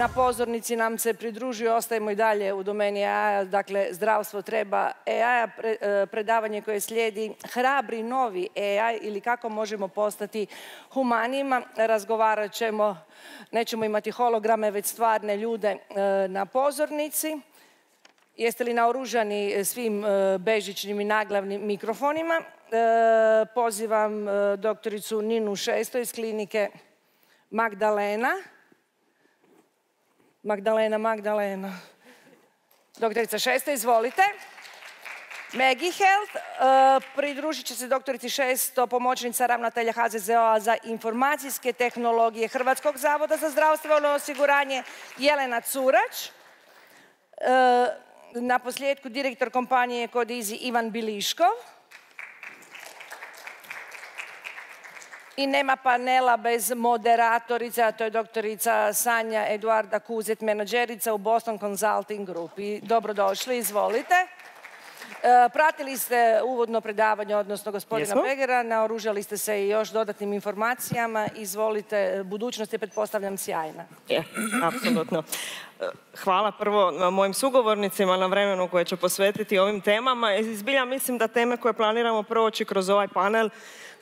Na pozornici nam se pridružuje, ostajemo i dalje u domeni AI-a, dakle zdravstvo treba AI-a, predavanje koje slijedi Hrabri novi AI ili kako možemo postati humanijima. Razgovarat ćemo, nećemo imati holograme, već stvarne ljude na pozornici. Jeste li naoružani svim bežičnim i naglavnim mikrofonima? Pozivam doktoricu Ninu Šesto iz klinike Magdalena. Doktorica Šesto, izvolite. Maggie Health. Pridružit će se doktorici Šesto, pomoćnica ravnatelja HZZO-a za informacijske tehnologije Hrvatskog zavoda za zdravstveno osiguranje Jelena Curać. Na posljedku direktor kompanije Kodizi Ivan Biliškov. I nema panela bez moderatorice, a to je doktorica Sanja Eduarda Kuzet, menadžerica u Boston Consulting Group. Dobrodošli, izvolite. Pratili ste uvodno predavanje, odnosno gospodina Begera, naoružali ste se i još dodatnim informacijama. Izvolite, budućnost je, pretpostavljam, sjajna. Apsolutno. Hvala prvo mojim sugovornicima na vremenu koje će posvetiti ovim temama. Zbilja mislim da teme koje planiramo proći kroz ovaj panel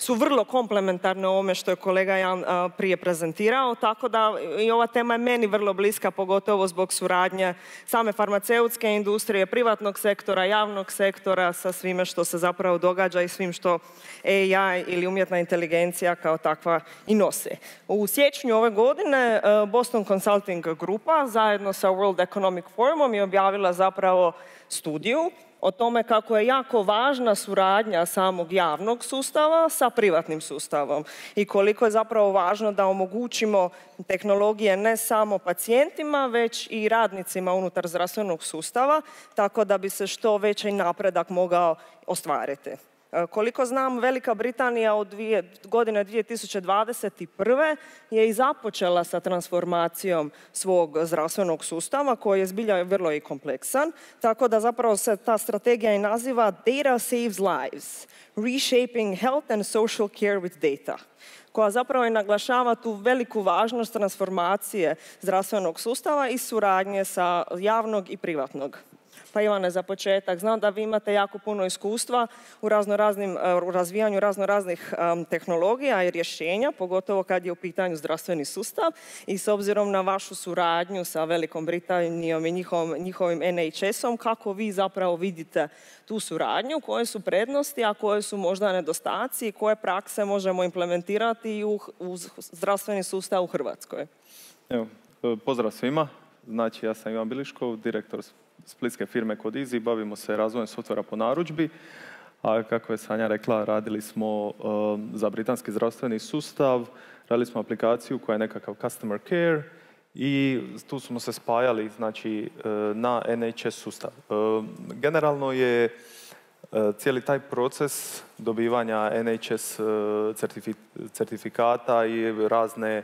su vrlo komplementarne ovome što je kolega Jan prije prezentirao, tako da i ova tema je meni vrlo bliska, pogotovo zbog suradnje same farmaceutske industrije, privatnog sektora, javnog sektora sa svime što se zapravo događa i svim što AI ili umjetna inteligencija kao takva i nose. U siječnju ove godine Boston Consulting Grupa zajedno sa World Economic Forumom je objavila zapravo studiju o tome kako je jako važna suradnja samog javnog sustava sa privatnim sustavom i koliko je zapravo važno da omogućimo tehnologije ne samo pacijentima, već i radnicima unutar zdravstvenog sustava, tako da bi se što veći napredak mogao ostvariti. Koliko znam, Velika Britanija od godine 2021. je i započela sa transformacijom svog zdravstvenog sustava koji je zbilja vrlo i kompleksan, tako da zapravo se ta strategija i naziva Data Saves Lives, Reshaping Health and Social Care with Data, koja zapravo i naglašava tu veliku važnost transformacije zdravstvenog sustava i suradnje sa javnog i privatnog. Pa Ivane, za početak, znam da vi imate jako puno iskustva u razvijanju raznoraznih tehnologija i rješenja, pogotovo kad je u pitanju zdravstveni sustav i s obzirom na vašu suradnju sa Velikom Britanijom i njihovim NHS-om, kako vi zapravo vidite tu suradnju, koje su prednosti, a koje su možda nedostaci i koje prakse možemo implementirati u zdravstveni sustav u Hrvatskoj? Evo, pozdrav svima. Znači, ja sam Ivan Biliškov, direktor splitske firme Kodizi, bavimo se razvojem softvera po narudžbi, a kako je Sanja rekla, radili smo za britanski zdravstveni sustav, radili smo aplikaciju koja je nekakav customer care i tu smo se spajali, znači, na NHS sustav. Generalno je cijeli taj proces dobivanja NHS certifikata i razni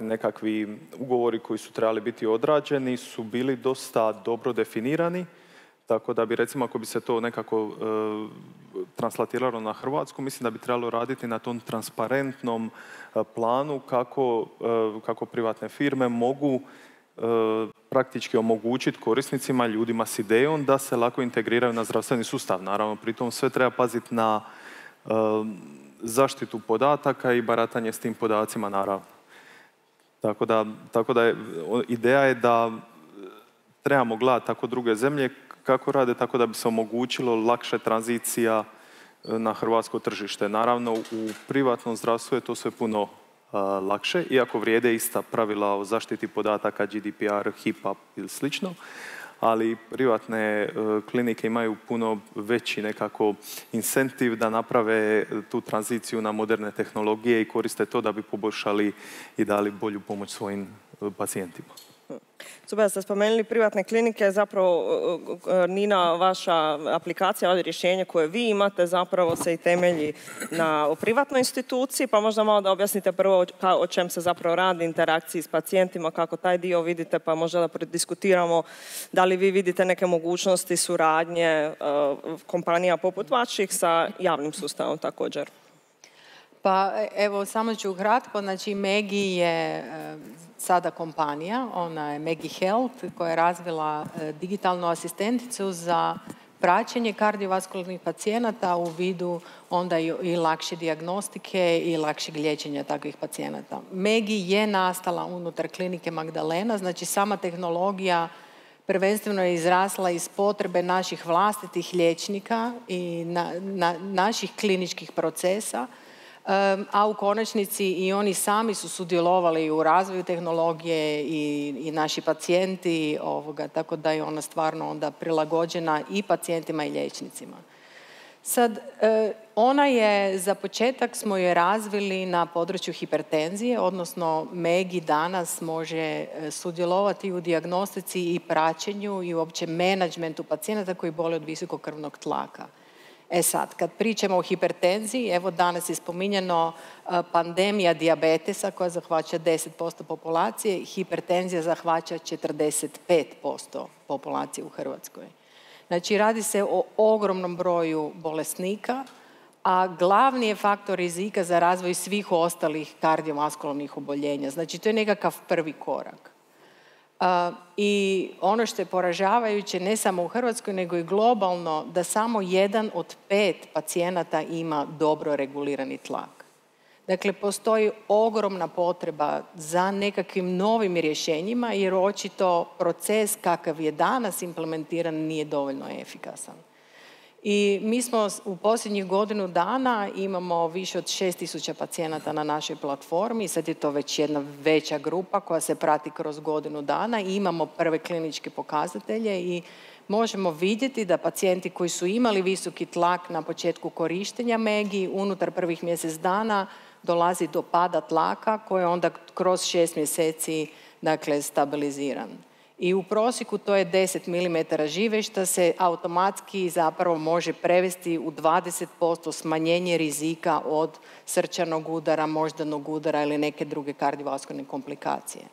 nekakvi ugovori koji su trebali biti odrađeni su bili dosta dobro definirani, tako da bi recimo ako bi se to nekako translatiralo na hrvatsku, mislim da bi trebalo raditi na tom transparentnom planu kako privatne firme mogu praktički omogućiti korisnicima, ljudima s idejom da se lako integriraju na zdravstveni sustav. Naravno, pritom sve treba paziti na zaštitu podataka i baratanje s tim podacima, naravno. Tako da ideja je da trebamo gledati tako druge zemlje kako rade, tako da bi se omogućilo lakše tranzicija na hrvatsko tržište. Naravno, u privatnom zdravstvu je to sve puno lakše, iako vrijede ista pravila o zaštiti podataka, GDPR, HIPAA ili slično, ali privatne klinike imaju puno veći nekako incentiv da naprave tu tranziciju na moderne tehnologije i koriste to da bi poboljšali i dali bolju pomoć svojim pacijentima. Super da ste spomenuli privatne klinike, zapravo Nina, vaša aplikacija, ovo rješenje koje vi imate zapravo se i temelji na privatnoj instituciji, pa možda malo da objasnite prvo o čem se zapravo radi, interakciji s pacijentima, kako taj dio vidite, pa možda da prediskutiramo da li vi vidite neke mogućnosti suradnje kompanija poput vaših sa javnim sustavom također. Pa evo, samo ću kratko. Znači, Megi je sada kompanija, ona je Megi Health koja je razvila digitalnu asistenticu za praćenje kardiovaskularnih pacijenata u vidu onda i lakše dijagnostike i lakšeg liječenja takvih pacijenata. Megi je nastala unutar klinike Magdalena, znači sama tehnologija prvenstveno je izrasla iz potrebe naših vlastitih liječnika i naših kliničkih procesa, a u konačnici i oni sami su sudjelovali u razvoju tehnologije i naši pacijenti, tako da je ona stvarno onda prilagođena i pacijentima i liječnicima. Sad, ona je, za početak smo je razvili na području hipertenzije, odnosno Megi danas može sudjelovati u dijagnostici i praćenju i uopće menadžmentu pacijenata koji bole od visokog krvnog tlaka. E sad, kad pričamo o hipertenziji, evo danas je spominjano pandemija dijabetesa koja zahvaća 10% populacije, hipertenzija zahvaća 45% populacije u Hrvatskoj. Znači, radi se o ogromnom broju bolesnika, a glavni je faktor rizika za razvoj svih ostalih kardiovaskularnih oboljenja. Znači, to je nekakav prvi korak. I ono što je poražavajuće, ne samo u Hrvatskoj, nego i globalno, da samo 1 od 5 pacijenata ima dobro regulirani tlak. Dakle, postoji ogromna potreba za nekakvim novim rješenjima, jer očito proces kakav je danas implementiran nije dovoljno efikasan. I mi smo u posljednjih godinu dana imamo više od 6.000 pacijenata na našoj platformi. Sad je to već jedna veća grupa koja se prati kroz godinu dana i imamo prve kliničke pokazatelje i možemo vidjeti da pacijenti koji su imali visoki tlak na početku korištenja Megi, unutar prvih mjesec dana dolazi do pada tlaka koji je onda kroz 6 mjeseci stabiliziran. I u prosjeku to je 10 mm žive, što se automatski zapravo može prevesti u 20% smanjenje rizika od srčanog udara, moždanog udara ili neke druge kardiovaskularne komplikacije.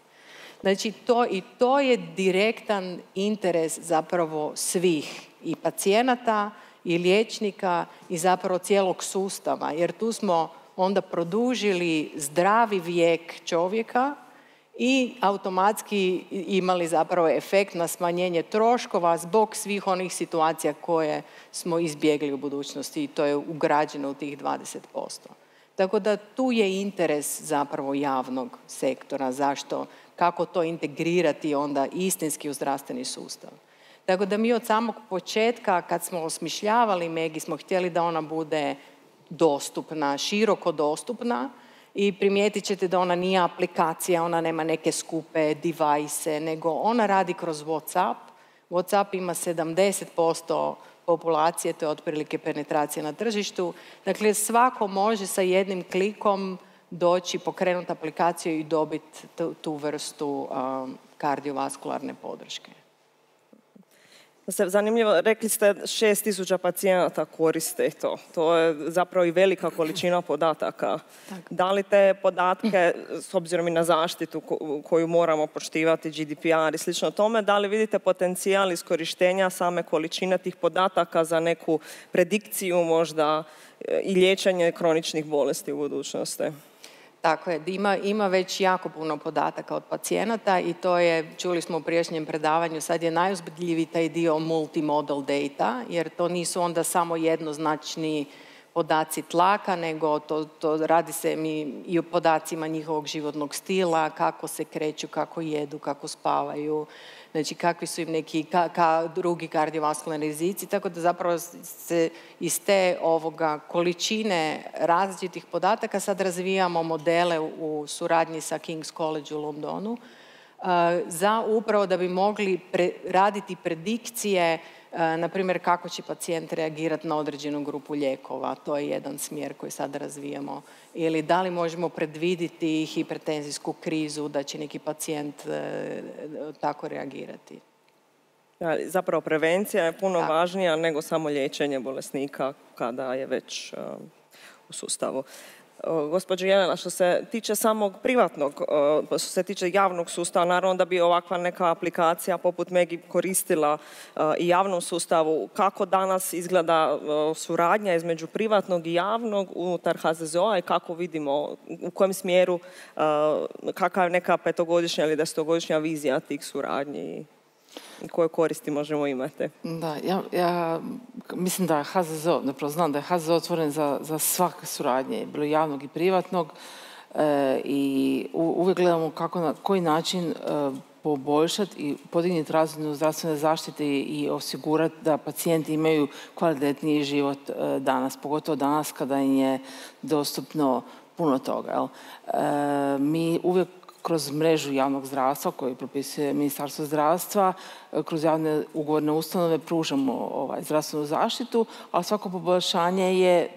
Znači, to je direktan interes zapravo svih i pacijenata i liječnika i zapravo cijelog sustava, jer tu smo onda produžili zdravi vijek čovjeka i automatski imali zapravo efekt na smanjenje troškova zbog svih onih situacija koje smo izbjegli u budućnosti i to je ugrađeno u tih 20%. Tako da tu je interes zapravo javnog sektora, kako to integrirati onda istinski u zdravstveni sustav. Tako da mi od samog početka kad smo osmišljavali Megi smo htjeli da ona bude dostupna, široko dostupna, i primijetit ćete da ona nije aplikacija, ona nema neke skupe device, nego ona radi kroz WhatsApp. WhatsApp ima 70% populacije, to je otprilike penetracija na tržištu. Dakle, svako može sa jednim klikom doći, pokrenuti aplikaciju i dobiti tu vrstu kardiovaskularne podrške. Zanimljivo, rekli ste 6.000 pacijenata koriste to. To je zapravo i velika količina podataka. Da li te podatke, s obzirom i na zaštitu koju moramo poštivati, GDPR i slično tome, da li vidite potencijal iskorištenja same količine tih podataka za neku predikciju možda i liječenje kroničnih bolesti u budućnosti? Tako je, ima već jako puno podataka od pacijenata i to je, čuli smo u prijašnjem predavanju, sad je najuzbudljiviji taj dio multimodal data, jer to nisu onda samo jednoznačni podaci tlaka, nego to radi se i o podacima njihovog životnog stila, kako se kreću, kako jedu, kako spavaju, znači kakvi su im neki drugi kardiovaskularni rizici, tako da zapravo se iz te količine različitih podataka sad razvijamo modele u suradnji sa King's College u Londonu za upravo da bi mogli raditi predikcije, na primjer kako će pacijent reagirati na određenu grupu lijekova, to je jedan smjer koji sad razvijamo, ili da li možemo predvidjeti hipertenzijsku krizu, da će neki pacijent tako reagirati. Zapravo prevencija je puno važnija nego samo liječenje bolesnika kada je već u sustavu. Gospođo Jelena, što se tiče samog privatnog, što se tiče javnog sustava, naravno da bi ovakva neka aplikacija poput Megi koristila i javnom sustavu. Kako danas izgleda suradnja između privatnog i javnog unutar HZZO-a i kako vidimo u kojem smjeru, kakva je neka 5-godišnja ili 10-godišnja vizija tih suradnji i koje koristi možemo imati? Da, ja mislim da je HZZO, zapravo znam da je HZZO otvoren za svake suradnje, bilo javnog i privatnog, i uvijek gledamo kako, na koji način poboljšati i podignuti razinu zdravstvene zaštite i osigurati da pacijenti imaju kvalitetniji život danas, pogotovo danas kada im je dostupno puno toga. Mi uvijek kroz mrežu javnog zdravstva koju propisuje Ministarstvo zdravstva, kroz javne ugovorne ustanove pružamo zdravstvenu zaštitu, ali svako poboljšanje je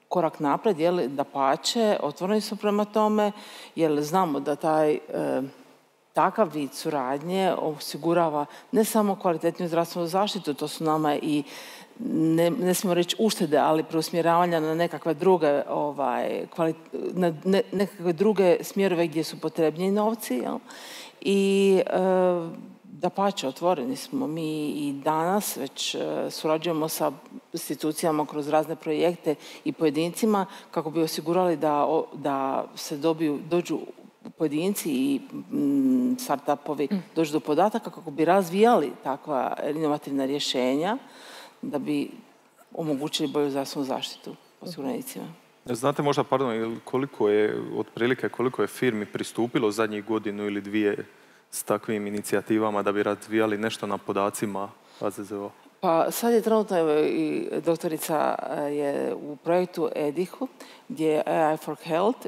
korak naprijed, dapače, otvoreni smo prema tome, jer znamo da takav vid suradnje osigurava ne samo kvalitetniju zdravstvenu zaštitu, to su nama i ne smijemo reći uštede, ali preusmjeravanja na nekakve druge, nekakve druge smjerove gdje su potrebniji novci. I dapače, otvoreni smo. Mi i danas već surađujemo sa institucijama kroz razne projekte i pojedincima kako bi osigurali da se dođu pojedinci i startupovi dođu do podataka kako bi razvijali takva inovativna rješenja da bi omogućili bolju zdravstvenu zaštitu osiguranicima. Znate možda, koliko je firmi pristupilo zadnjih godinu ili dvije s takvim inicijativama da bi razvijali nešto na podacima HZZO? Pa sad je trenutno i doktorica je u projektu EDIH-u gdje je AI for Health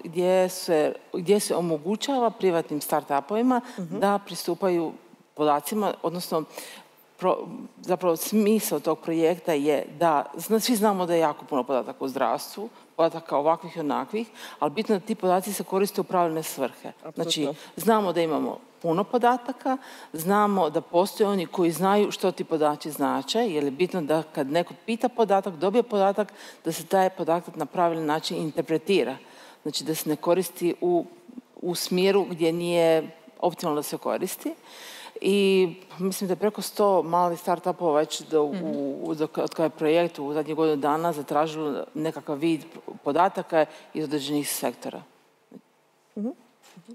gdje se omogućava privatnim startupovima da pristupaju podacima, odnosno zapravo smisao tog projekta je da svi znamo da je jako puno podataka u zdravstvu, podataka ovakvih i onakvih, ali bitno da ti podaci se koriste u pravilne svrhe. Znači, znamo da imamo puno podataka, znamo da postoje oni koji znaju što ti podaci znače, jer je bitno da kad neko pita podatak, dobije podatak, da se taj podatak na pravilan način interpretira. Znači, da se ne koristi u smjeru gdje nije optimalno da se koristi. I mislim da je preko 100 malih startupova već od kada je projekt u zadnjih godinu dana zatražilo nekakav vid podataka iz određenih sektora.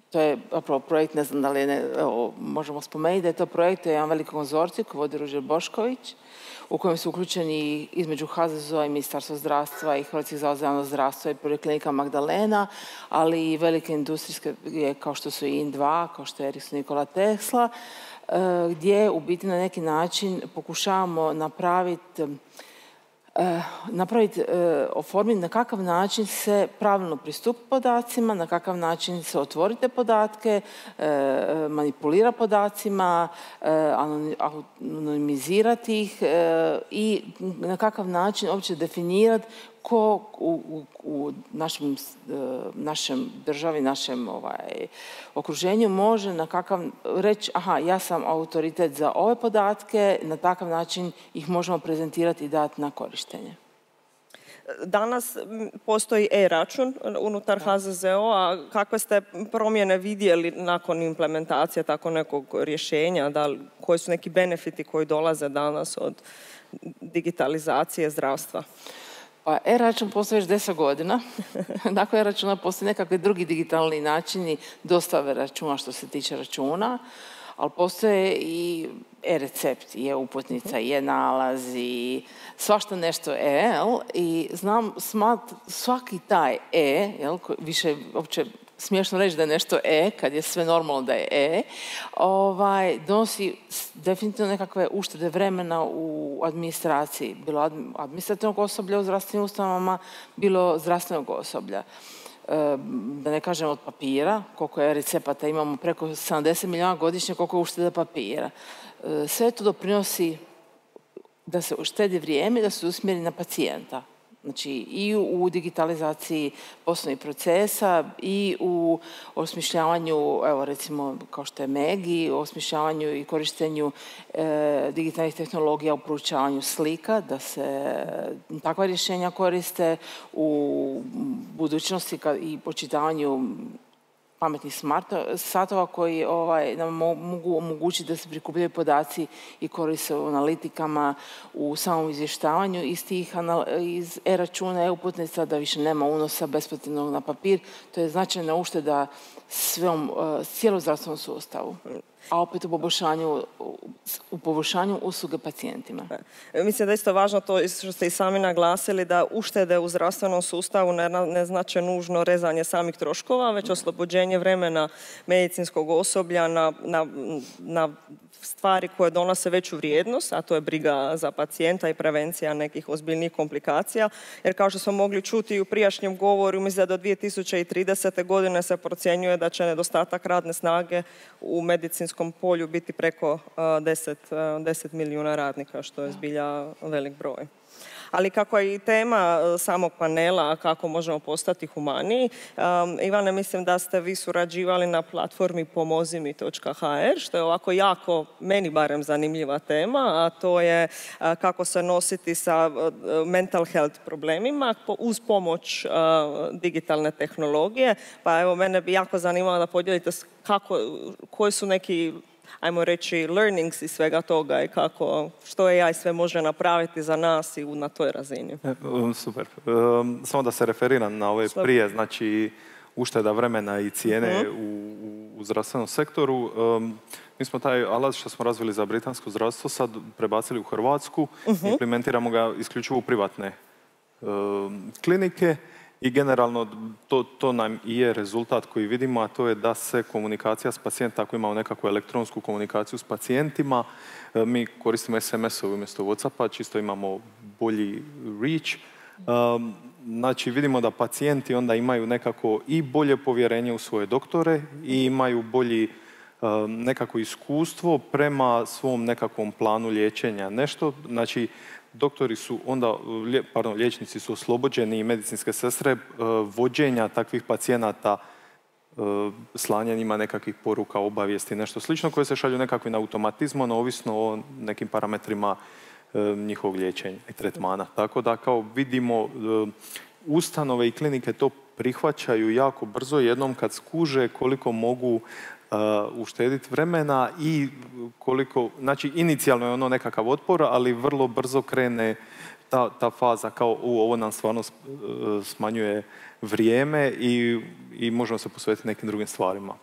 To je zapravo projekt, ne znam da li možemo spomenuti da je to projekt, to je jedan veliki konzorcij koji vodi Ruđer Bošković, u kojem su uključeni između HZZO i Ministarstva zdravstva i Hrvatskih zavoda za javno zdravstvo i Poliklinika Magdalena, ali i velike industrijske kao što su i IN2, kao što je Ericsson Nikola Tesla, gdje u biti na neki način pokušavamo oformiti na kakav način se pravilno pristupa podacima, na kakav način se otvorite podatke, manipulira podacima, anonimizirati ih i na kakav način uopće definirati ko u našem državi, našem okruženju može na kakav reći ja sam autoritet za ove podatke, na takav način ih možemo prezentirati i dati na korištenje. Danas postoji e-račun unutar HZZO-a. Kakve ste promjene vidjeli nakon implementacije tako nekog rješenja? Koji su neki benefiti koji dolaze danas od digitalizacije zdravstva? Pa e-račun postoji već 10 godina. Nakon e-računa postoje nekakvi drugi digitalni načini dostave računa što se tiče računa, ali postoje i e-recept, i e-uputnica, i e-nalaz, i svašta nešto i znam svaki taj više uopće smiješno reći da je nešto kad je sve normalno da je donosi definitivno nekakve uštede vremena u administraciji, bilo administrativnog osoblja u zdravstvenim ustanovama, bilo zdravstvenog osoblja. Da ne kažem od papira, koliko je recepata, imamo preko 70 milijuna godišnje, koliko je ušteda papira. Sve to doprinosi da se uštedi vrijeme, da se usmjeri na pacijenta. Znači i u digitalizaciji poslovnih procesa i u osmišljavanju, evo recimo kao što je Megi, osmišljavanju i korištenju digitalnih tehnologija u proučavanju slika, da se takva rješenja koriste u budućnosti i počitavanju pametnih satova koji nam mogu omogućiti da se prikupljaju podaci i koriste u analitikama, u samom izvještavanju iz e-računa, e-uputnica, da više nema unosa besplatnog na papir. To je značajna ušteda cijelom zdravstvenom sustavu, a opet u poboljšanju usluge pacijentima. Mislim da je isto važno to što ste i sami naglasili, da uštede u zdravstvenom sustavu ne znače nužno rezanje samih troškova, već oslobođenje vremena medicinskog osoblja na stvari koje donose veću vrijednost, a to je briga za pacijenta i prevencija nekih ozbiljnih komplikacija. Jer kao što smo mogli čuti i u prijašnjem govoru, mislim da do 2030. godine se procjenjuje da će nedostatak radne snage u medicinskom polju biti preko 10 milijuna radnika, što je zbilja velik broj. Ali kako je i tema samog panela, kako možemo postati humaniji, Ivane, mislim da ste vi surađivali na platformi pomozimi.hr, što je ovako jako, meni barem, zanimljiva tema, a to je kako se nositi sa mental health problemima uz pomoć digitalne tehnologije. Pa evo, mene bi jako zanimalo da podijelite koji su neki, ajmo reći, learnings iz svega toga i što AI sve može napraviti za nas i na toj razini. Super. Samo da se referiram na ove prije, znači ušteda vremena i cijene u zdravstvenom sektoru. Mi smo taj alat što smo razvili za britansko zdravstvo sad prebacili u Hrvatsku, implementiramo ga isključivo u privatne klinike. I generalno to nam i je rezultat koji vidimo, a to je da se komunikacija s pacijentom, ako imamo nekakvu elektronsku komunikaciju s pacijentima, mi koristimo SMS-ove umjesto WhatsAppa, čisto imamo bolji reach. Znači vidimo da pacijenti onda imaju nekako i bolje povjerenje u svoje doktore i imaju bolji nekako iskustvo prema svom nekakvom planu liječenja. Znači, doktori su onda, liječnici su oslobođeni i medicinske sestre vođenja takvih pacijenata, slanja njima nekakvih poruka, obavijesti, nešto slično koje se šalju nekakvim automatizmom, ovisno o nekim parametrima njihovog liječenja i tretmana. Tako da kao vidimo, ustanove i klinike to prihvaćaju jako brzo jednom kad skuže koliko mogu uštediti vremena i koliko, znači inicijalno je ono nekakav otpor, ali vrlo brzo krene ta faza kao ovo nam stvarno smanjuje vrijeme i možemo se posvetiti nekim drugim stvarima.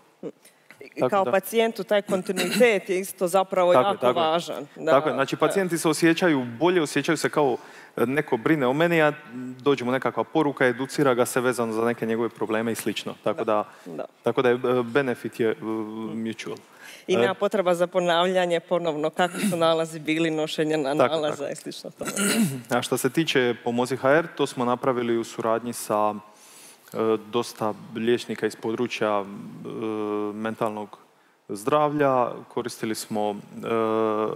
Kao pacijentu taj kontinuitet je isto zapravo jako važan. Tako je, znači pacijenti se osjećaju bolje, osjećaju se kao neko brine o meni, a dođemo nekakva poruka, educira ga se vezano za neke njegove probleme i slično. Tako da je benefit je mutual. I nema potreba za ponavljanje ponovno kakvi su nalazi bili, nošenje na nalaza i slično tome. A što se tiče Pomozi HR, to smo napravili u suradnji sa dosta liječnika iz područja mentalnog zdravlja. Koristili smo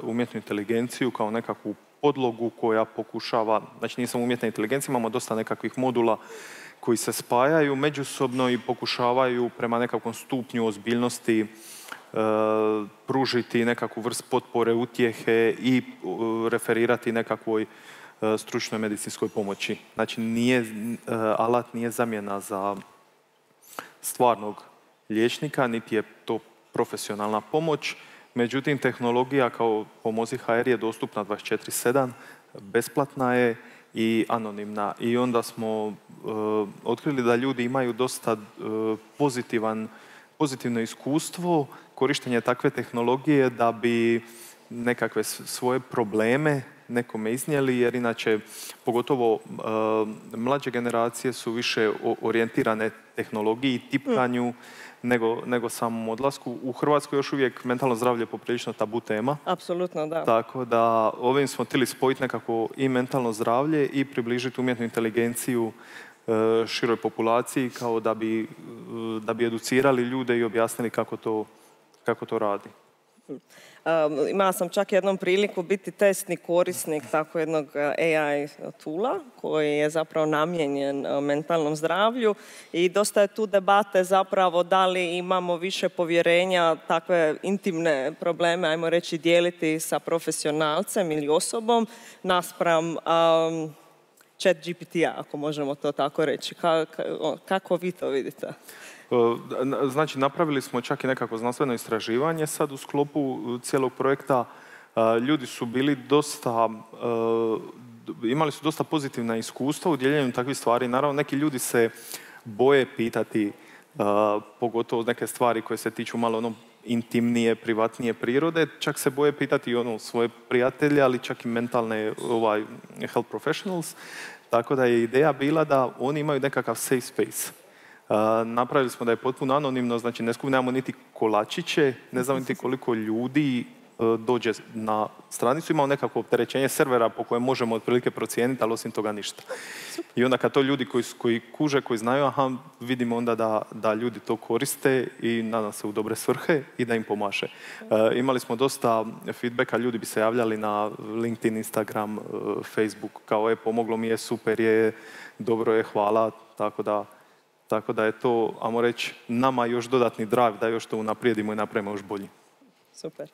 umjetnu inteligenciju kao nekakvu podlogu koja pokušava, znači nisam umjetna inteligencija, imamo dosta nekakvih modula koji se spajaju međusobno i pokušavaju prema nekakvom stupnju ozbiljnosti pružiti nekakvu vrst potpore, utjehe i referirati nekakvoj stručnoj medicinskoj pomoći. Znači, alat nije zamjena za stvarnog liječnika, niti je to profesionalna pomoć. Međutim, tehnologija kao Pomozi HR je dostupna 24/7, besplatna je i anonimna. I onda smo otkrili da ljudi imaju dosta pozitivno iskustvo korištenje takve tehnologije da bi nekakve svoje probleme nekome iznijeli, jer inače pogotovo mlađe generacije su više orijentirane tehnologiji, tipkanju, nego samom odlasku. U Hrvatskoj još uvijek mentalno zdravlje je poprilično tabu tema. Apsolutno, da. Tako da ovim smo htjeli spojiti nekako i mentalno zdravlje i približiti umjetnu inteligenciju široj populaciji, kao da bi educirali ljude i objasnili kako to radi. Imala sam čak jednom priliku biti testni korisnik tako jednog AI toola koji je zapravo namijenjen mentalnom zdravlju i dosta je tu debate zapravo da li imamo više povjerenja takve intimne probleme, ajmo reći, dijeliti sa profesionalcem ili osobom naspram chat GPT-a, ako možemo to tako reći. Kako vi to vidite? Znači, napravili smo čak i nekako znanstveno istraživanje sad u sklopu cijelog projekta. Ljudi su bili imali su dosta pozitivna iskustva u dijeljenju takvih stvari. Naravno, neki ljudi se boje pitati, pogotovo neke stvari koje se tiču malo intimnije, privatnije prirode, čak se boje pitati svoje prijatelje, ali čak i mentalne health professionals. Tako da je ideja bila da oni imaju nekakav safe space. Napravili smo da je potpuno anonimno, znači ne skupljamo niti kolačiće, ne znam niti koliko ljudi dođe na stranicu, imamo nekako opterećenje servera po kojem možemo otprilike procijeniti, ali osim toga ništa. I onda kad to ljudi koji kuže, koji znaju, vidimo onda da ljudi to koriste i nadam se u dobre svrhe i da im pomaže. Imali smo dosta feedbacka, ljudi bi se javljali na LinkedIn, Instagram, Facebook, kao pomoglo mi je, super je, dobro je, hvala, tako da je to, ajmo reći, nama još dodatni drive da još to unaprijedimo i napravimo još bolji. Super.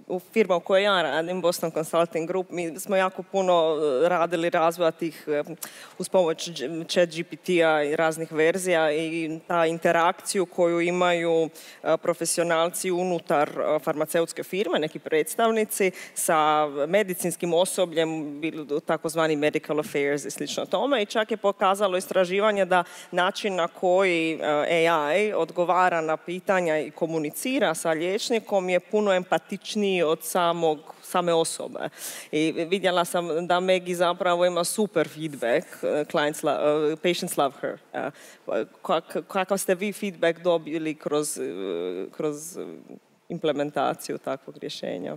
U firma u kojoj ja radim, Boston Consulting Group, mi smo jako puno radili razvoja tih uz pomoć chat GPT-a i raznih verzija i ta interakciju koju imaju profesionalci unutar farmaceutske firme, neki predstavnici sa medicinskim osobljem, takozvani medical affairs i slično tome, i čak je pokazalo istraživanje da način na koji AI odgovara na pitanja i komunicira sa liječnikom je puno empatičniji od same osobe. I vidjela sam da Megi zapravo ima super feedback, patients love her. Kakav ste vi feedback dobili kroz implementaciju takvog rješenja?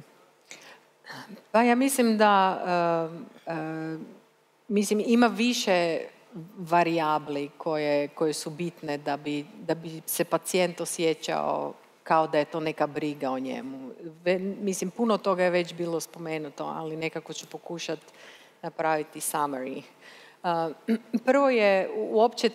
Pa ja mislim da ima više varijabli koje su bitne da bi se pacijent osjećao kao da je to neka briga o njemu. Mislim, puno toga je već bilo spomenuto, ali nekako ću pokušati napraviti summary. Prvo je uopće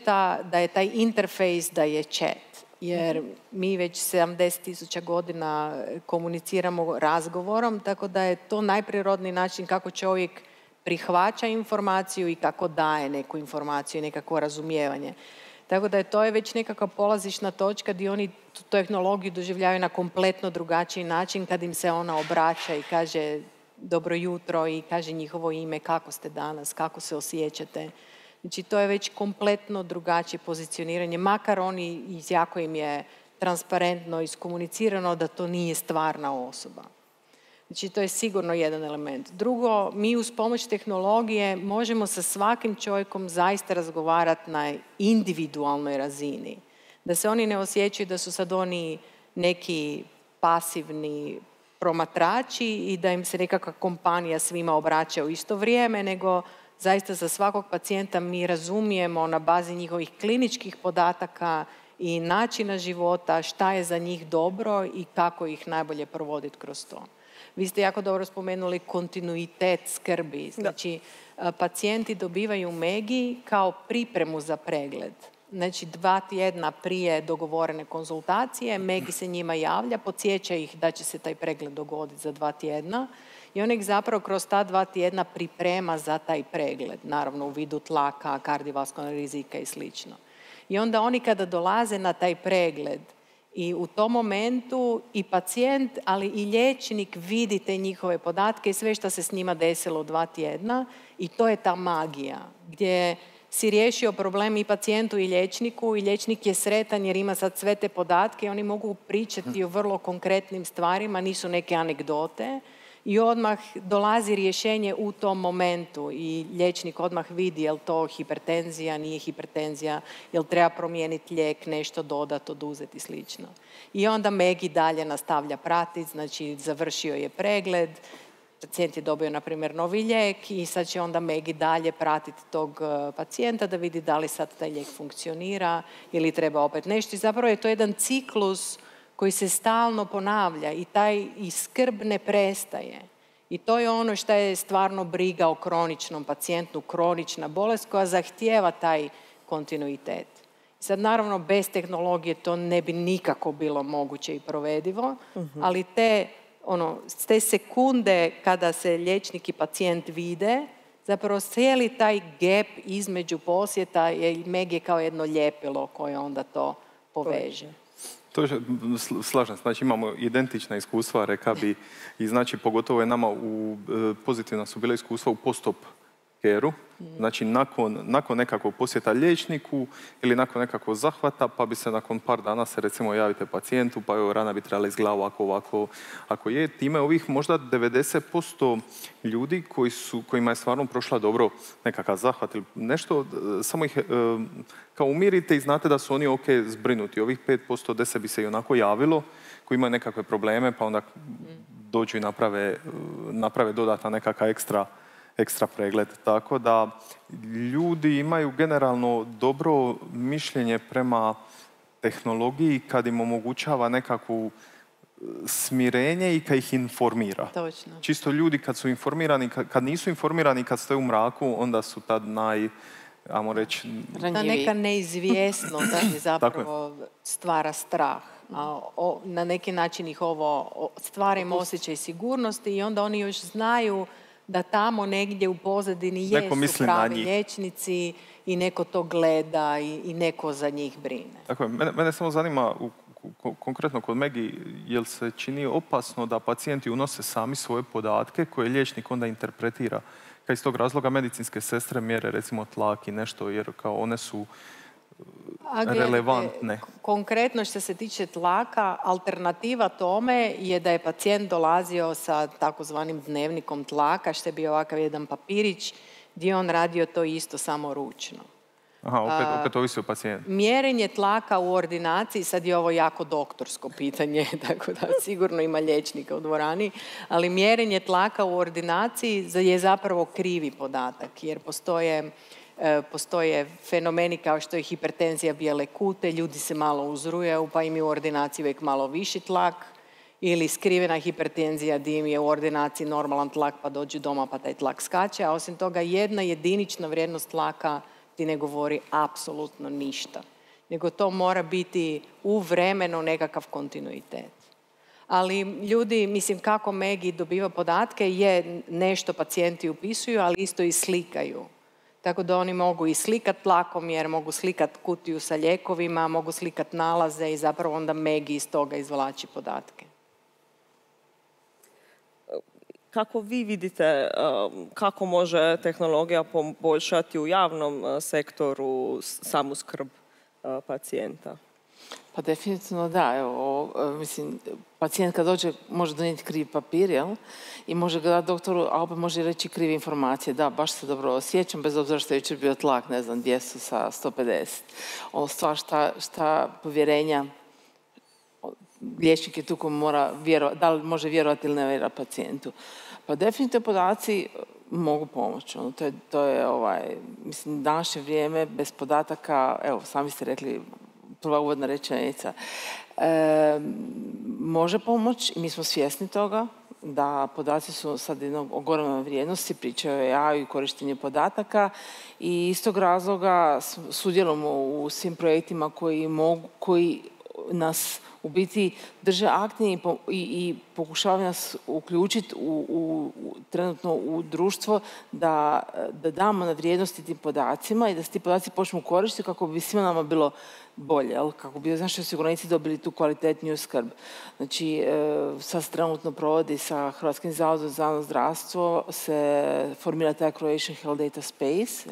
da je taj interfejs da je chat, jer mi već 70.000 godina komuniciramo razgovorom, tako da je to najprirodniji način kako čovjek prihvaća informaciju i kako daje neku informaciju i nekako razumijevanje. Tako da to je već nekakva polazišna točka gdje oni tu tehnologiju doživljavaju na kompletno drugačiji način kad im se ona obraća i kaže dobro jutro i kaže njihovo ime, kako ste danas, kako se osjećate. Znači to je već kompletno drugačije pozicioniranje, makar oni jako im je transparentno iskomunicirano da to nije stvarna osoba. Znači to je sigurno jedan element. Drugo, mi uz pomoć tehnologije možemo sa svakim čovjekom zaista razgovarati na individualnoj razini. Da se oni ne osjećaju da su sad oni neki pasivni promatrači i da im se nekakva kompanija svima obraća u isto vrijeme, nego zaista za svakog pacijenta mi razumijemo na bazi njihovih kliničkih podataka i načina života šta je za njih dobro i kako ih najbolje provoditi kroz to. Vi ste jako dobro spomenuli kontinuitet skrbi. Znači, pacijenti dobivaju Megi kao pripremu za pregled. Znači, 2 tjedna prije dogovorene konzultacije, Megi se njima javlja, podsjeća ih da će se taj pregled dogoditi za 2 tjedna i on ih zapravo kroz ta 2 tjedna priprema za taj pregled, naravno u vidu tlaka, kardiovaskularnog rizika i slično. I onda oni kada dolaze na taj pregled, i u tom momentu i pacijent, ali i liječnik vidi te njihove podatke i sve što se s njima desilo u 2 tjedna i to je ta magija gdje si riješio problem i pacijentu i liječniku i liječnik je sretan jer ima sad sve te podatke i oni mogu pričati o vrlo konkretnim stvarima, nisu neke anegdote i odmah dolazi rješenje u tom momentu i liječnik odmah vidi je li to hipertenzija, nije hipertenzija, je li treba promijeniti lijek, nešto dodati, oduzeti i slično. I onda Megi dalje nastavlja pratiti, znači završio je pregled, pacijent je dobio, na primjer, novi lijek i sad će onda Megi dalje pratiti tog pacijenta da vidi da li sad taj lijek funkcionira ili treba opet nešto. I zapravo je to jedan ciklus koji se stalno ponavlja i skrb ne prestaje. I to je ono što je stvarno briga o kroničnom pacijentu, kronična bolest koja zahtijeva taj kontinuitet. Sad naravno bez tehnologije to ne bi nikako bilo moguće i provedivo, ali te sekunde kada se liječnik i pacijent vide, Zapravo cijeli taj gap između posjeta je Meg je kao jedno ljepilo koje onda to poveže. To je, slažem, znači imamo identična iskustva, reka bi, i znači pogotovo je nama pozitivna su bila iskustva u post-op care-u, znači nakon nekakvog posjeta liječniku ili nakon nekakvog zahvata, pa bi se nakon par dana se recimo javite pacijentu, pa evo rana bi trebala izgledati ovako, ako je. Time ovih možda 90% ljudi kojima je stvarno prošla dobro nekakav zahvat ili nešto, samo ih kao umirite i znate da su oni ok zbrinuti. Ovih 5%, 10% bi se i onako javilo, koji imaju nekakve probleme, pa onda dođu i naprave dodatan nekakav ekstra pregled. Tako da ljudi imaju generalno dobro mišljenje prema tehnologiji kad im omogućava nekakvu smirenje i kad ih informira. Točno. Čisto ljudi kad su informirani, kad nisu informirani, kad stoje u mraku, onda su tad ajmo reći... Ta neka neizvjesnost da je zapravo stvara strah. A na neki način ih ovo stvara im osjećaj sigurnosti i onda oni još znaju da tamo negdje u pozadini jesu pravi liječnici i neko to gleda i neko za njih brine. Tako je. Mene samo zanima, konkretno kod Megi, jel se čini opasno da pacijenti unose sami svoje podatke koje liječnik onda interpretira? Kad iz tog razloga medicinske sestre mjere recimo tlak i nešto, jer kao one su relevantne. Konkretno što se tiče tlaka, alternativa tome je da je pacijent dolazio sa takozvanim dnevnikom tlaka, što je bio ovakav jedan papirić, gdje on radio to isto samo ručno. Aha, opet ovisi o pacijentu. Mjerenje tlaka u ordinaciji, sad je ovo jako doktorsko pitanje, tako da sigurno ima liječnika u dvorani, ali mjerenje tlaka u ordinaciji je zapravo krivi podatak, jer postoje fenomeni kao što je hipertenzija bijele kute, ljudi se malo uzrujaju pa im je u ordinaciji uvijek malo viši tlak, ili skrivena hipertenzija gdje im je u ordinaciji normalan tlak pa dođu doma pa taj tlak skače, a osim toga jedna jedinična vrijednost tlaka ti ne govori apsolutno ništa, nego to mora biti u vremenu nekakav kontinuitet. Ali ljudi, mislim, kako Megi dobiva podatke je nešto pacijenti upisuju, ali isto i slikaju. Tako da oni mogu i slikat tlakomjer, mogu slikat kutiju sa lijekovima, mogu slikat nalaze i zapravo onda Megi iz toga izvlači podatke. Kako vi vidite kako može tehnologija poboljšati u javnom sektoru samu skrb pacijenta? Pa definitivno da. Evo, mislim, pacijent kad dođe može donijeti krivi papir, jel? I može ga dati doktoru, a opet može reći krive informacije. Da, baš se dobro osjećam, bez obzira što je jučer bio tlak, ne znam, 200 sa 150. Ono stvar šta povjerenja liječnik je tu ko mora vjerovati, da li može vjerovati ili ne vjerovati pacijentu. Pa definitivno podaci mogu pomoći. To je mislim, današnje vrijeme bez podataka, evo, sami ste rekli, prva uvodna rečenica, može pomoći i mi smo svjesni toga da podaci su sad jednog ogromne vrijednosti, pričaju o AI i korištenju podataka i iz tog razloga sudjelujemo u svim projektima koji nas u biti drže aktivni i pokušavaju nas uključiti trenutno u društvo da damo na vrijednosti tim podacima i da se ti podaci počnu koristiti kako bi svima nama bilo bolje, kako bi naši osiguranici dobili tu kvalitetniju skrb. Znači, sad se trenutno provodi sa Hrvatskim zavodom za javno zdravstvo, se formira taj Croatian Health Data Space,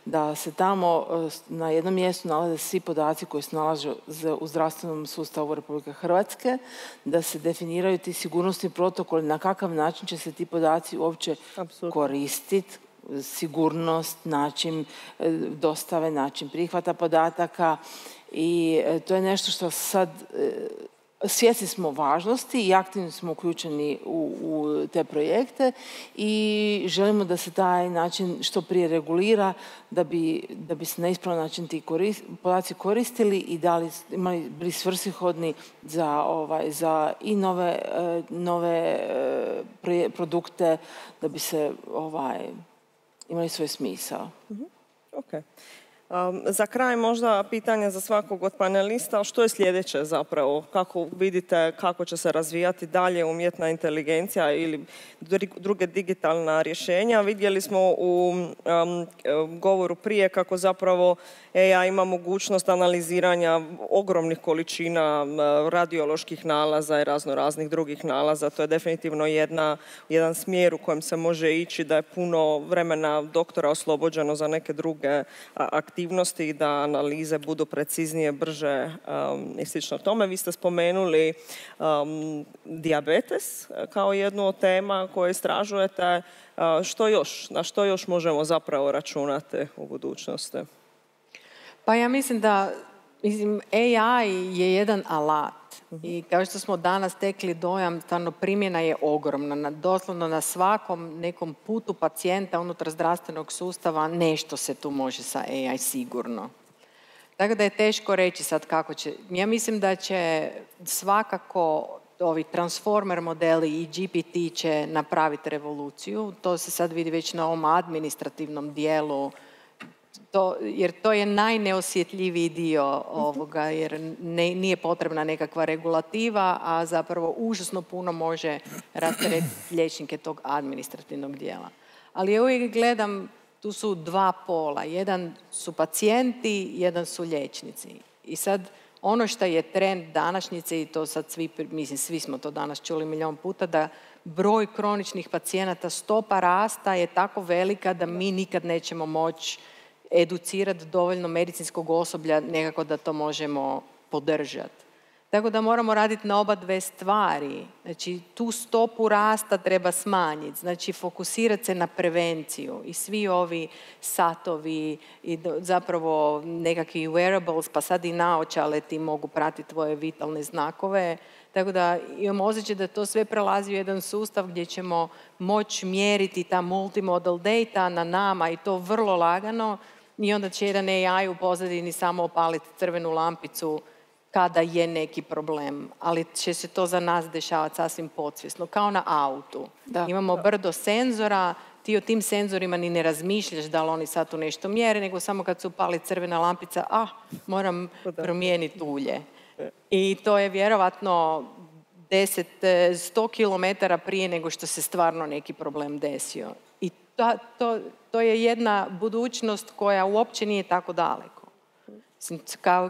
da se tamo na jednom mjestu nalaze svi podaci koji se nalaze u zdravstvenom sustavu Republike Hrvatske, da se definiraju ti sigurnosni protokoli, na kakav način će se ti podaci uopće koristiti, sigurnost, način dostave, način prihvata podataka i to je nešto što sad svjesni smo važnosti i aktivno smo uključeni u te projekte i želimo da se taj način što prije regulira da bi se na ispravan način ti podaci koristili i bili svrsishodni za i nove produkte da bi se imali svoj smisao. Ok. Za kraj možda pitanje za svakog od panelista, što je sljedeće zapravo? Kako vidite kako će se razvijati dalje umjetna inteligencija ili druge digitalna rješenja? Vidjeli smo u govoru prije kako zapravo AI ima mogućnost analiziranja ogromnih količina radioloških nalaza i raznih drugih nalaza. To je definitivno jedan smjer u kojem se može ići, da je puno vremena doktora oslobođeno za neke druge aktivnosti, da analize budu preciznije, brže i slično tome. Vi ste spomenuli dijabetes kao jednu od tema koje istražujete. Što još? Na što još možemo zapravo računati u budućnosti? Pa ja mislim da AI je jedan alat i kao što smo danas stekli dojam, stvarno primjena je ogromna. Doslovno na svakom nekom putu pacijenta unutar zdravstvenog sustava nešto se tu može sa AI sigurno. Tako da je teško reći sad kako će. Ja mislim da će svakako ovi transformer modeli i GPT će napraviti revoluciju. To se sad vidi već na ovom administrativnom dijelu, jer to je najneosjetljiviji dio ovoga, jer nije potrebna nekakva regulativa, a zapravo užasno puno može rasteretiti liječnike tog administrativnog dijela. Ali ja uvijek gledam, tu su dva pola. Jedan su pacijenti, jedan su liječnici. I sad ono što je trend današnjice, i to sad svi smo to danas čuli milijon puta, da broj kroničnih pacijenata, stopa rasta je tako velika da mi nikad nećemo moći educirati dovoljno medicinskog osoblja nekako da to možemo podržati. Tako da moramo raditi na oba dve stvari. Znači, tu stopu rasta treba smanjiti. Znači, fokusirati se na prevenciju. I svi ovi satovi i zapravo nekakvi wearables, pa sad i naočale ti mogu pratiti tvoje vitalne znakove. Tako da imamo osjećaj da to sve prelazi u jedan sustav gdje ćemo moći mjeriti ta multimodal data na nama i to vrlo lagano. I onda će jedan AI u pozadini samo opaliti crvenu lampicu kada je neki problem, ali će se to za nas dešavati sasvim podsvjesno, kao na autu. Imamo brdo senzora, ti o tim senzorima ni ne razmišljaš da li oni sad tu nešto mjere, nego samo kad se upali crvena lampica, moram promijeniti ulje. I to je vjerovatno 100 km prije nego što se stvarno neki problem desio. I to je jedna budućnost koja uopće nije tako daleko.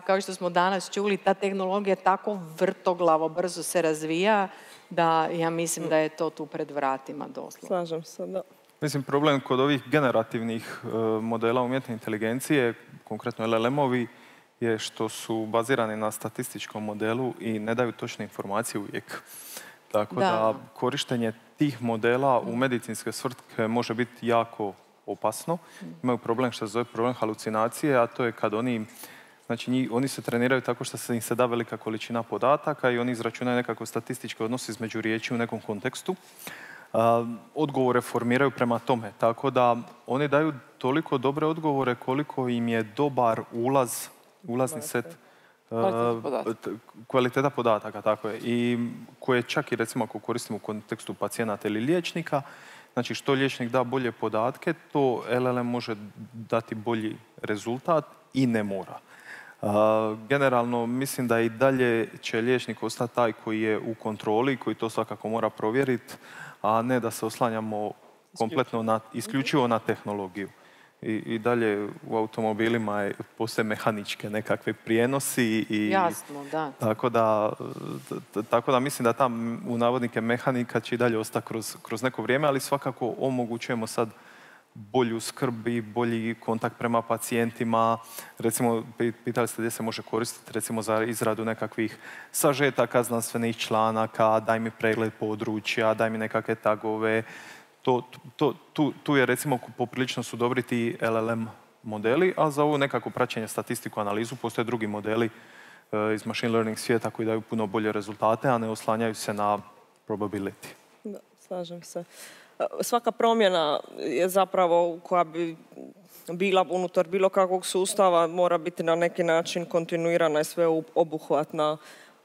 Kao što smo danas čuli, ta tehnologija tako vrtoglavo brzo se razvija da ja mislim da je to tu pred vratima doslovno. Slažem se, da. Mislim, problem kod ovih generativnih modela umjetne inteligencije, konkretno LLM-ovi, je što su bazirani na statističkom modelu i ne daju točne informacije uvijek. Tako da korištenje tih modela u medicinske svrhe može biti jako opasno. Imaju problem što se zove problem halucinacije, a to je kad oni se treniraju tako što im se da velika količina podataka i oni izračunaju nekako statistički odnos između riječi u nekom kontekstu. Odgovore formiraju prema tome, tako da oni daju toliko dobre odgovore koliko im je dobar ulazni set kvaliteta podataka, tako je. I koje čak i recimo ako koristimo u kontekstu pacijenata ili liječnika, znači što liječnik da bolje podatke, to LLM može dati bolji rezultat i ne mora. Generalno mislim da i dalje će liječnik ostati taj koji je u kontroli, koji to svakako mora provjeriti, a ne da se oslanjamo kompletno isključivo na tehnologiju. I dalje u automobilima postoje mehaničke nekakve prijenosi. Jasno, da. Tako da mislim da ta u navodnike mehanika će i dalje ostati kroz neko vrijeme, ali svakako omogućujemo sad bolju skrb i bolji kontakt prema pacijentima. Recimo, pitali ste gdje se može koristiti, recimo za izradu nekakvih sažetaka znanstvenih članaka, daj mi pregled područja, daj mi nekakve tagove. Tu je recimo poprilično su dobri ti LLM modeli, a za ovo nekako praćenje statistiku, analizu postoje drugi modeli iz machine learning svijeta koji daju puno bolje rezultate, a ne oslanjaju se na probability. Da, slažem se. Svaka promjena je zapravo koja bi bila unutar bilo kakvog sustava mora biti na neki način kontinuirana i sveobuhvatna.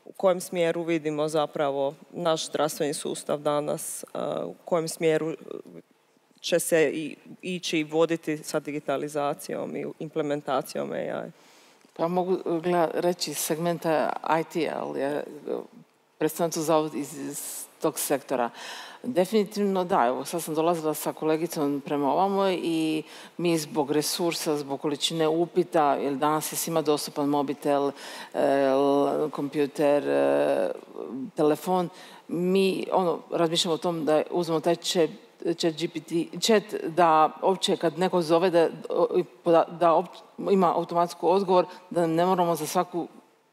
U kojem smjeru vidimo zapravo naš zdravstveni sustav danas, u kojem smjeru će se ići voditi sa digitalizacijom i implementacijom AI? Pa mogu reći segmenta IT-a, ali predstavljam to zavod iz tog sektora. Definitivno da, evo sad sam dolazila sa kolegicom prema ovamo i mi zbog resursa, zbog količine upita, jer danas je svima dostupan mobitel, kompjuter, telefon, mi razmišljamo o tom da uzmemo taj chat da uopće kad neko zove da ima automatsku odgovor, da ne moramo za svaku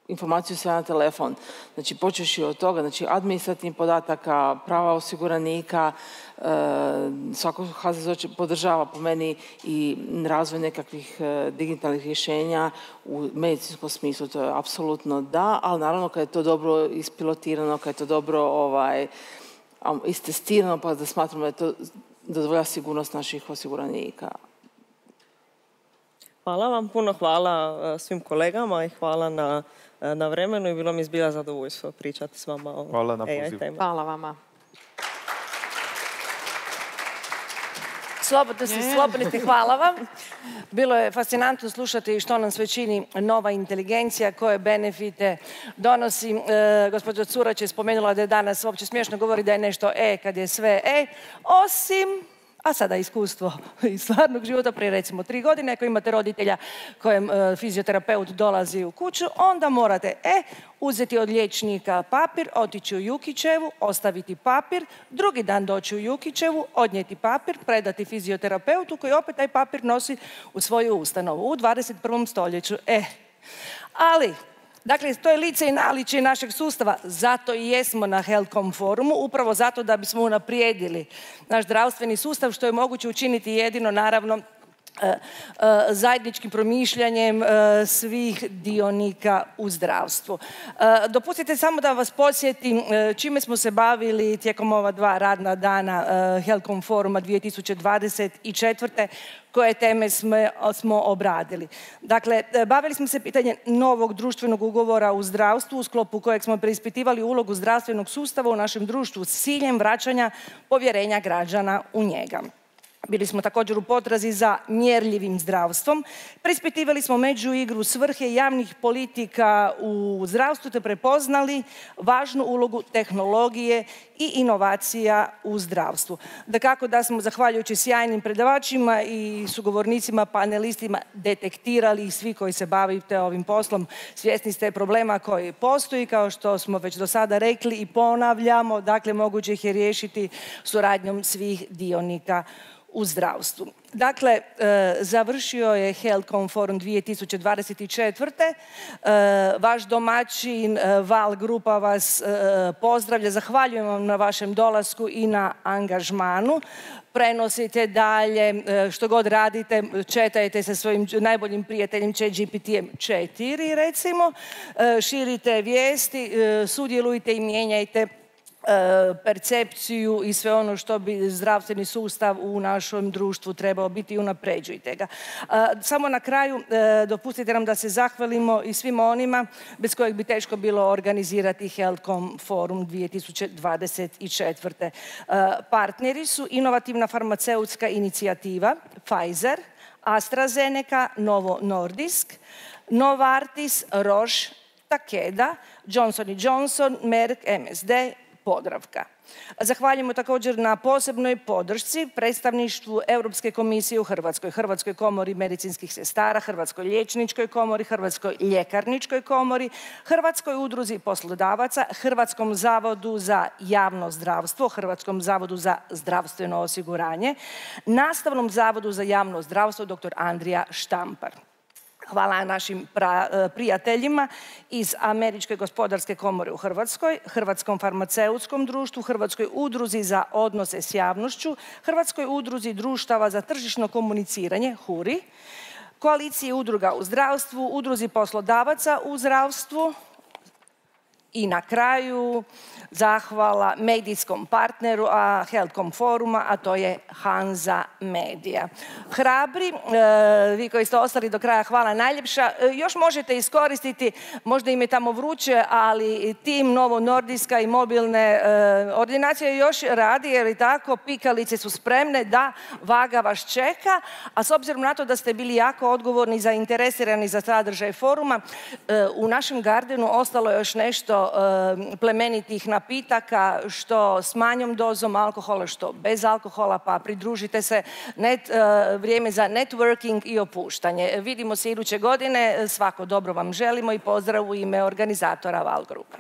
informaciju sve na telefon. Znači, počeš i od toga, znači, administrativnih podataka, prava osiguranika, svako HZZO podržava po meni i razvoj nekakvih digitalnih rješenja u medicinskom smislu, to je apsolutno da, ali naravno kad je to dobro ispilotirano, kad je to dobro istestirano, pa da smatramo da je to dozvolja sigurnost naših osiguranika. Hvala vam, puno hvala svim kolegama i hvala na vremenu i bilo mi zbilja zadovoljstvo pričati s vama o AI temi. Hvala vama. Slobodni ste, hvala vam. Bilo je fascinantno slušati što nam sve čini nova inteligencija, koje benefite donosi. Gospođa Curać je spomenula da je danas uopće smiješno govori da je nešto kad je sve osim... A sada iskustvo iz stvarnog života, prije recimo 3 godine, ako imate roditelja kojem fizioterapeut dolazi u kuću, onda morate uzeti od liječnika papir, otići u Jukićevu, ostaviti papir, drugi dan doći u Jukićevu, odnijeti papir, predati fizioterapeutu koji opet taj papir nosi u svoju ustanovu u 21. stoljeću. Ali... Dakle, to je lice i naličje našeg sustava. Zato i jesmo na HealthCom forumu, upravo zato da bismo unaprijedili naš zdravstveni sustav, što je moguće učiniti jedino, naravno, zajedničkim promišljanjem svih dionika u zdravstvu. Dopustite samo da vas podsjetim čime smo se bavili tijekom ova 2 radna dana HealthCom foruma 2024. Koje teme smo obradili. Dakle, bavili smo se pitanjem novog društvenog ugovora u zdravstvu u sklopu kojeg smo preispitivali ulogu zdravstvenog sustava u našem društvu s ciljem vraćanja povjerenja građana u njega. Bili smo također u potrazi za mjerljivim zdravstvom. Preispitivali smo međuigru svrhe javnih politika u zdravstvu te prepoznali važnu ulogu tehnologije i inovacija u zdravstvu. Dakako da smo, zahvaljujući sjajnim predavačima i sugovornicima, panelistima, detektirali i svi koji se bavite ovim poslom, svjesni ste problema koji postoji, kao što smo već do sada rekli i ponavljamo, dakle moguće ih je riješiti suradnjom svih dionika u zdravstvu. Dakle, završio je HealthCom forum 2024. Vaš domaćin Val Grupa vas pozdravlja. Zahvaljujem vam na vašem dolasku i na angažmanu. Prenosite dalje što god radite, četajte sa svojim najboljim prijateljem ChatGPT-em 4, recimo. Širite vijesti, sudjelujte i mijenjajte percepciju i sve ono što bi zdravstveni sustav u našem društvu trebao biti i unapređujte ga. Samo na kraju dopustite nam da se zahvalimo i svima onima bez kojeg bi teško bilo organizirati HealthCom forum 2024. Partneri su inovativna farmaceutska inicijativa Pfizer, AstraZeneca, Novo Nordisk, Novartis, Roche, Takeda, Johnson & Johnson, Merck, MSD, Podravka. Zahvaljujemo također na posebnoj podršci predstavništvu Europske komisije u Hrvatskoj, Hrvatskoj komori medicinskih sestara, Hrvatskoj liječničkoj komori, Hrvatskoj ljekarničkoj komori, Hrvatskoj udruzi poslodavaca, Hrvatskom zavodu za javno zdravstvo, Hrvatskom zavodu za zdravstveno osiguranje, Nastavnom zavodu za javno zdravstvo dr. Andrija Štampar. Hvala našim prijateljima iz Američke gospodarske komore u Hrvatskoj, Hrvatskom farmaceutskom društvu, Hrvatskoj udruzi za odnose s javnošću, Hrvatskoj udruzi društava za tržišno komuniciranje, HURI, Koaliciji udruga u zdravstvu, Udruzi poslodavaca u zdravstvu I na kraju zahvala medijskom partneru Healthcom foruma, a to je Hanza Media. Hrabri, vi koji ste ostali do kraja, hvala najljepša. Još možete iskoristiti, možda im je tamo vruće, ali tim Novo Nordijska i mobilne ordinacije još radi, jer i tako, pikalice su spremne, da, vaga vas čeka, a s obzirom na to da ste bili jako odgovorni i zainteresirani za sadržaj foruma, u našem Gardenu ostalo je još nešto plemenitih napitaka, što s manjom dozom alkohola, što bez alkohola, pa pridružite se, vrijeme za networking i opuštanje. Vidimo se iduće godine, svako dobro vam želimo i pozdrav u ime organizatora Val Grupa.